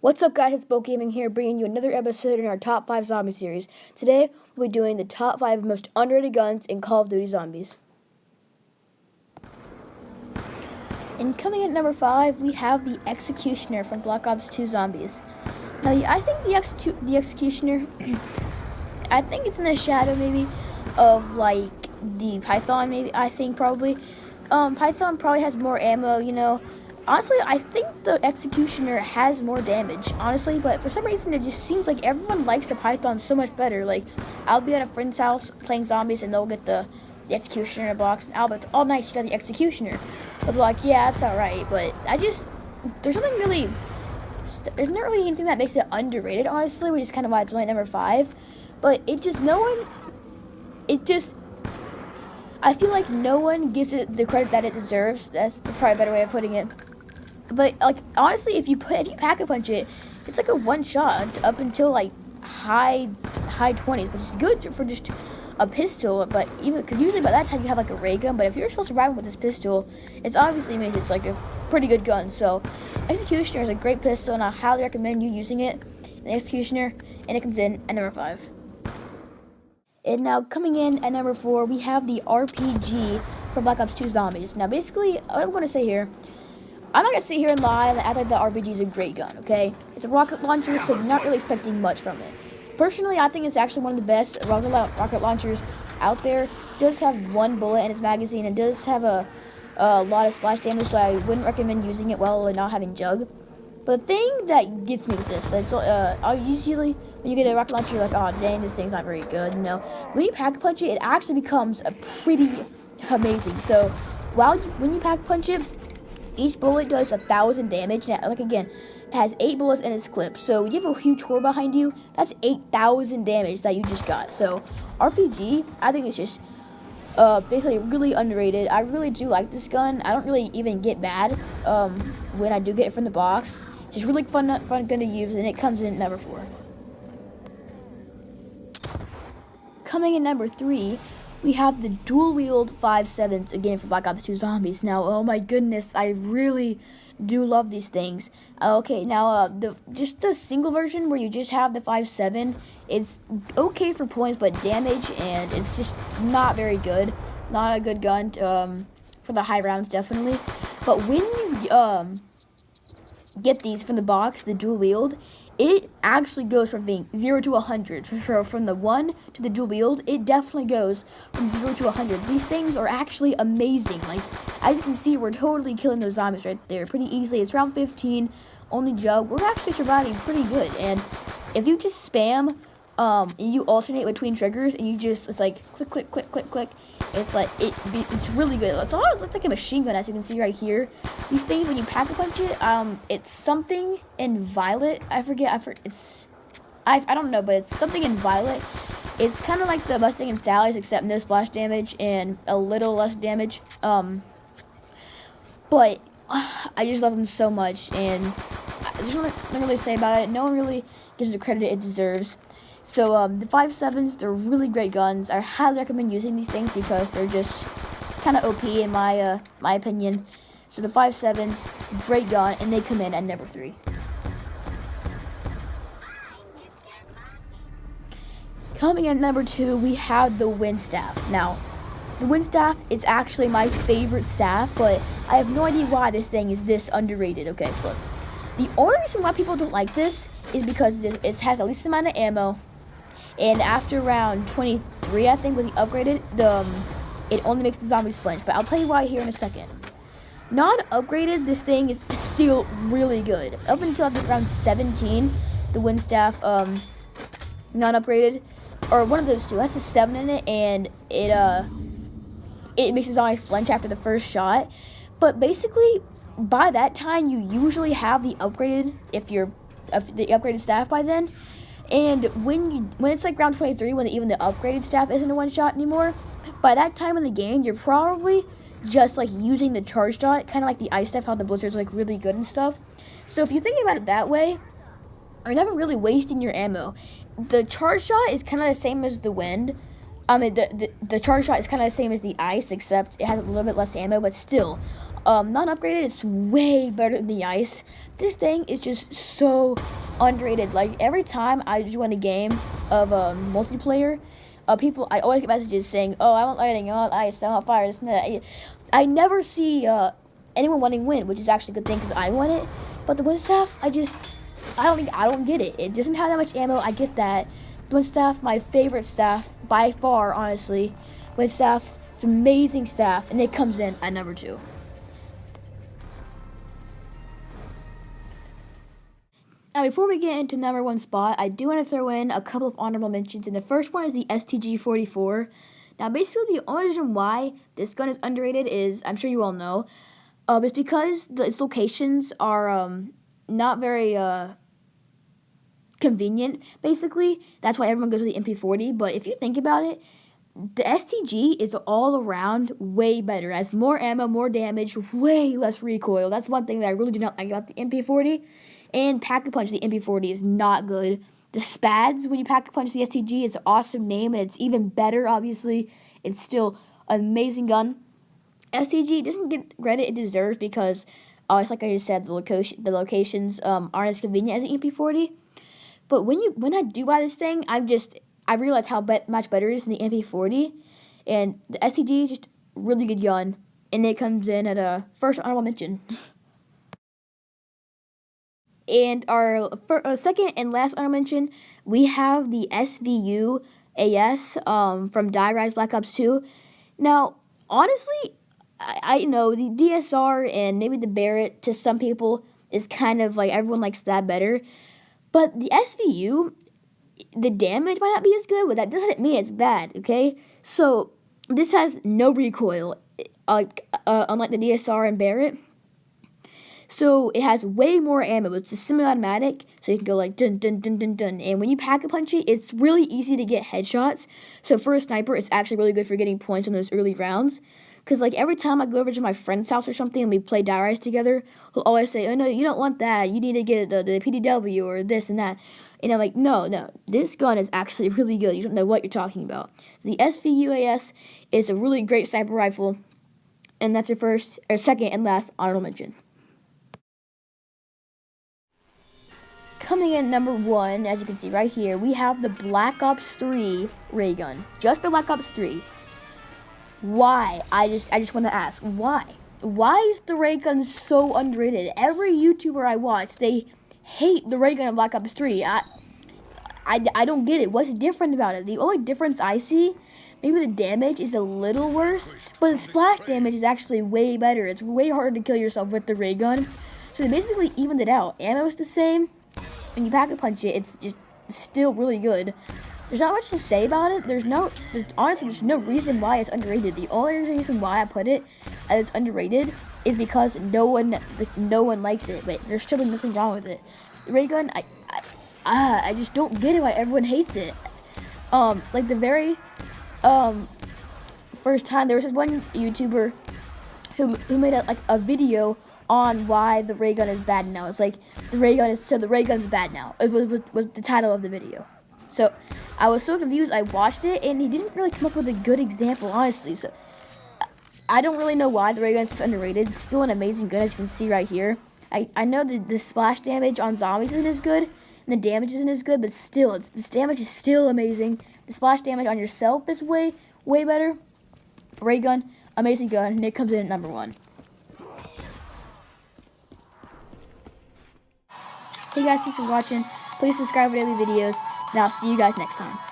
What's up, guys? It's Bo Gaming here, bringing you another episode in our Top 5 Zombie series. Today, we'll be doing the top 5 most underrated guns in Call of Duty Zombies. And coming at number 5, we have the Executioner from Black Ops 2 Zombies. Now, I think the Executioner, I think it's in the shadow, maybe, of, like, the Python, maybe, I think, probably. Python probably has more ammo, you know. Honestly, I think the Executioner has more damage, honestly, but for some reason it just seems like everyone likes the Python so much better. Like, I'll be at a friend's house playing zombies and they'll get the Executioner in a box, and I'll be like, oh nice, you got the Executioner. But they're like, yeah, that's alright, but there's not really anything that makes it underrated, honestly, which is kind of why it's only number 5. But I feel like no one gives it the credit that it deserves. That's probably a better way of putting it. But, like, honestly, if you pack-a-punch it, it's like a one-shot up until, like, high 20s, which is good for just a pistol. But because usually by that time you have, like, a Raygun. But if you're still surviving with this pistol, it obviously means it's, like, a pretty good gun. So, Executioner is a great pistol, and I highly recommend you using it. The Executioner, and it comes in at number 5. And now, coming in at number 4, we have the RPG from Black Ops 2 Zombies. Now, basically, what I'm going to say here, I'm not going to sit here and lie and act like the RPG is a great gun, okay? It's a rocket launcher, so you're not really expecting much from it. Personally, I think it's actually one of the best rocket launchers out there. It does have one bullet in its magazine, and does have a lot of splash damage, so I wouldn't recommend using it while not having Jug. But the thing that gets me with this, I'll usually, when you get a rocket launcher, you're like, oh dang, this thing's not very good, you know. When you pack-punch it, it actually becomes a pretty amazing. So, when you pack-punch it, each bullet does 1,000 damage. Now, like again, it has 8 bullets in its clip. So you have a huge horde behind you. That's 8,000 damage that you just got. So RPG, I think it's just basically really underrated. I really do like this gun. I don't really even get mad when I do get it from the box. It's just really fun gun to use, and it comes in at number 4. Coming in number 3, we have the dual-wield 5.7s again for Black Ops 2 Zombies. Now, oh my goodness, I really do love these things. Okay, now just the single version where you just have the 5.7, it's okay for points, but damage, and it's just not very good. Not a good gun for the high rounds, definitely. But when you get these from the box, the dual-wield, it actually goes from being 0 to 100. So from the 1 to the dual wield, it definitely goes from 0 to 100. These things are actually amazing. Like, as you can see, we're totally killing those zombies right there pretty easily. It's round 15, only Jug. We're actually surviving pretty good. And if you just spam, and you alternate between triggers, and you just, it's like click, click, click, click, click. It's like, it's really good. It looks like a machine gun, as you can see right here. These things, when you pack-a-punch it, it's something in violet. I don't know, but it's something in violet. It's kind of like the Mustang and Sally's, except no splash damage and a little less damage. But I just love them so much, and there's nothing really to say about it. No one really gives the credit it deserves. So, the 5.7s, they're really great guns. I highly recommend using these things because they're just kind of OP in my opinion. So, the 5.7s, great gun, and they come in at number 3. Coming in at number 2, we have the Wind Staff. Now, the Wind Staff is actually my favorite staff, but I have no idea why this thing is this underrated. Okay, so look. The only reason why people don't like this is because it has the least amount of ammo. And after round 23, I think, when you upgraded, it only makes the zombies flinch. But I'll tell you why here in a second. Non-upgraded, this thing is still really good. Up until I think round 17, the Wind Staff, non-upgraded, or one of those two, has a 7 in it, and it makes the zombies flinch after the first shot. But basically, by that time, you usually have the upgraded, the upgraded staff by then. And when it's like round 23, when even the upgraded staff isn't a one-shot anymore, by that time in the game, you're probably just like using the charge shot, kind of like the ice staff, how the blizzard's like really good and stuff. So if you think about it that way, you're never really wasting your ammo. The charge shot is kind of the same as the wind. I mean, the charge shot is kind of the same as the ice, except it has a little bit less ammo, but still, Non-upgraded, it's way better than the ice. This thing is just so underrated. Like, every time I join a game of multiplayer, I always get messages saying, "Oh, I want lighting, I want ice, I want fire, this and that." I never see anyone wanting wind, which is actually a good thing because I want it. But the wind staff, I don't get it. It doesn't have that much ammo. I get that. The wind staff, my favorite staff by far, honestly. Wind staff, it's amazing staff, and it comes in at number 2. Now, before we get into number 1 spot, I do want to throw in a couple of honorable mentions, and the first one is the STG-44. Now, basically, the only reason why this gun is underrated is, I'm sure you all know, it's because its locations are not very convenient, basically. That's why everyone goes with the MP40, but if you think about it, the STG is all around way better. It has more ammo, more damage, way less recoil. That's one thing that I really do not like about the MP40. And Pack-a-Punch, the MP40 is not good. The Spads, when you Pack-a-Punch the STG, it's an awesome name, and it's even better, obviously. It's still an amazing gun. STG doesn't get credit it deserves because, it's like I just said, the locations aren't as convenient as the MP40. But when I do buy this thing, I realize how much better it is than the MP40. And the STG is just a really good gun, and it comes in at a first honorable mention. And our second and last honorable mention, we have the SVU AS from Die Rise Black Ops 2. Now, honestly, I know the DSR and maybe the Barrett to some people is kind of like everyone likes that better. But the SVU, the damage might not be as good, but that doesn't mean it's bad, okay? So, this has no recoil, unlike the DSR and Barrett. So it has way more ammo. It's a semi-automatic, so you can go like dun dun dun dun dun. And when you Pack-a-Punch it, it's really easy to get headshots. So for a sniper, it's actually really good for getting points on those early rounds. Because like every time I go over to my friend's house or something and we play Die Rise together, he'll always say, "Oh no, you don't want that. You need to get the PDW or this and that." And I'm like, no, this gun is actually really good. You don't know what you're talking about. The SVUAS is a really great sniper rifle, and that's your second and last honorable mention. Coming in number 1, as you can see right here, we have the Black Ops 3 Raygun. Just the Black Ops 3. Why? I just want to ask, why? Why is the Raygun so underrated? Every YouTuber I watch, they hate the Raygun in Black Ops 3. I don't get it. What's different about it? The only difference I see, maybe the damage is a little worse, but the splash damage is actually way better. It's way harder to kill yourself with the Raygun. So they basically evened it out. Ammo is the same. When you Pack-a-Punch it, it's just still really good. There's not much to say about it. Honestly, there's no reason why it's underrated. The only reason why I put it as it's underrated is because no one likes it. But there's still nothing wrong with it. The Raygun, I just don't get it why everyone hates it. Like the very first time, there was this one YouTuber who made a video on why the Raygun is bad now. It's like the Raygun's bad now. It was the title of the video. So I was so confused. I watched it and he didn't really come up with a good example, honestly. So I don't really know why the Raygun is underrated. It's still an amazing gun, as you can see right here. I know that the splash damage on zombies isn't as good and the damage isn't as good, but still, this damage is still amazing. The splash damage on yourself is way better. Raygun, amazing gun, and it comes in at number 1. Hey guys, thanks for watching. Please subscribe for daily videos, and I'll see you guys next time.